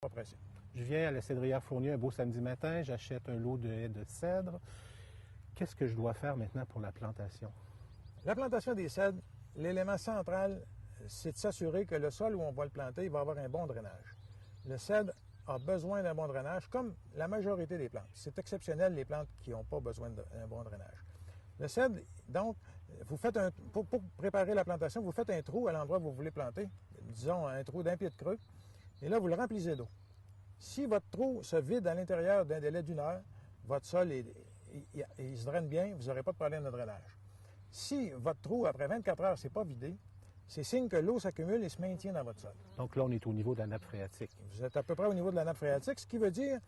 pas pressé. Je viens à la cédrière Fournier un beau samedi matin, j'achète un lot de haies de cèdre. Qu'est-ce que je dois faire maintenant pour la plantation? La plantation des cèdres, l'élément central, c'est de s'assurer que le sol où on va le planter, il va avoir un bon drainage. Le cèdre a besoin d'un bon drainage, comme la majorité des plantes. C'est exceptionnel, les plantes qui n'ont pas besoin d'un bon drainage. Le cèdre, donc, vous faites pour préparer la plantation, vous faites un trou à l'endroit où vous voulez planter, disons un trou d'1 pied de creux, et là, vous le remplissez d'eau. Si votre trou se vide à l'intérieur d'un délai d'1 heure, votre sol, il se draine bien, vous n'aurez pas de problème de drainage. Si votre trou, après 24 heures, c'est pas vidé, c'est signe que l'eau s'accumule et se maintient dans votre sol. Donc là, on est au niveau de la nappe phréatique. Vous êtes à peu près au niveau de la nappe phréatique, ce qui veut dire,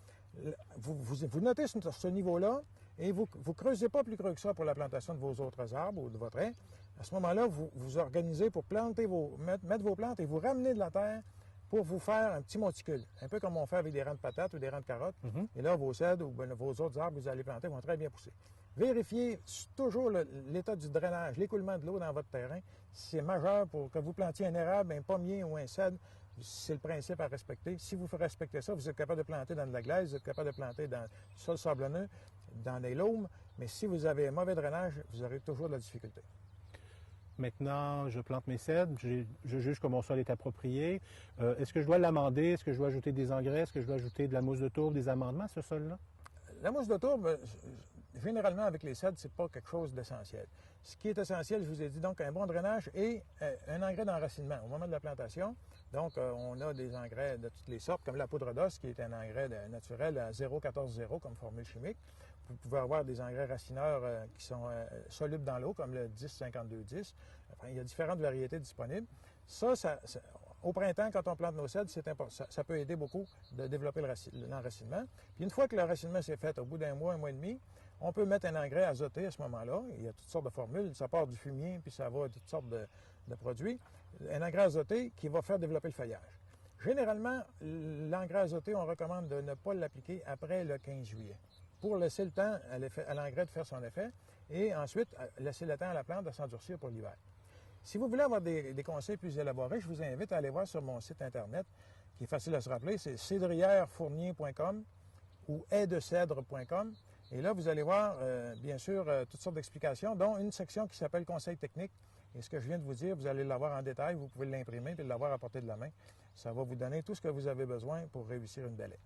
vous notez ce niveau-là et vous ne creusez pas plus creux que ça pour la plantation de vos autres arbres ou de votre haie. À ce moment-là, vous vous organisez pour mettre vos plantes et vous ramener de la terre pour vous faire un petit monticule, un peu comme on fait avec des rangs de patates ou des rangs de carottes. Et là, vos cèdres ou vos autres arbres que vous allez planter vont très bien pousser. Vérifiez toujours l'état du drainage, l'écoulement de l'eau dans votre terrain. C'est majeur pour que vous plantiez un érable, un pommier ou un cèdre. C'est le principe à respecter. Si vous respectez ça, vous êtes capable de planter dans de la glaise, vous êtes capable de planter dans du sol sablonneux, dans des laumes. Mais si vous avez un mauvais drainage, vous aurez toujours de la difficulté. Maintenant, je plante mes cèdres, je juge que mon sol est approprié. Est-ce que je dois l'amender? Est-ce que je dois ajouter des engrais? Est-ce que je dois ajouter de la mousse de tourbe, des amendements à ce sol-là? La mousse de tourbe, généralement avec les cèdres, c'est pas quelque chose d'essentiel. Ce qui est essentiel, je vous ai dit, donc un bon drainage et un engrais d'enracinement au moment de la plantation. Donc, on a des engrais de toutes les sortes, comme la poudre d'os, qui est un engrais naturel à 0,14,0 comme formule chimique. Vous pouvez avoir des engrais racineurs qui sont solubles dans l'eau, comme le 10-52-10. Enfin, il y a différentes variétés disponibles. Ça, au printemps, quand on plante nos cèdres, c'est important. Ça peut aider beaucoup de développer l'enracinement. Puis une fois que l'enracinement s'est fait, au bout d'un mois et demi, on peut mettre un engrais azoté à ce moment-là. Il y a toutes sortes de formules. Ça part du fumier, puis ça va à toutes sortes de produits. Un engrais azoté qui va faire développer le feuillage. Généralement, l'engrais azoté, on recommande de ne pas l'appliquer après le 15 juillet pour laisser le temps à l'engrais de faire son effet et ensuite laisser le temps à la plante de s'endurcir pour l'hiver. Si vous voulez avoir des conseils plus élaborés, je vous invite à aller voir sur mon site Internet, qui est facile à se rappeler, c'est cédrièrefournier.com ou haidecèdre.com. Et là, vous allez voir, bien sûr, toutes sortes d'explications, dont une section qui s'appelle Conseils techniques. Et ce que je viens de vous dire, vous allez l'avoir en détail, vous pouvez l'imprimer et l'avoir à portée de la main. Ça va vous donner tout ce que vous avez besoin pour réussir une belle haie.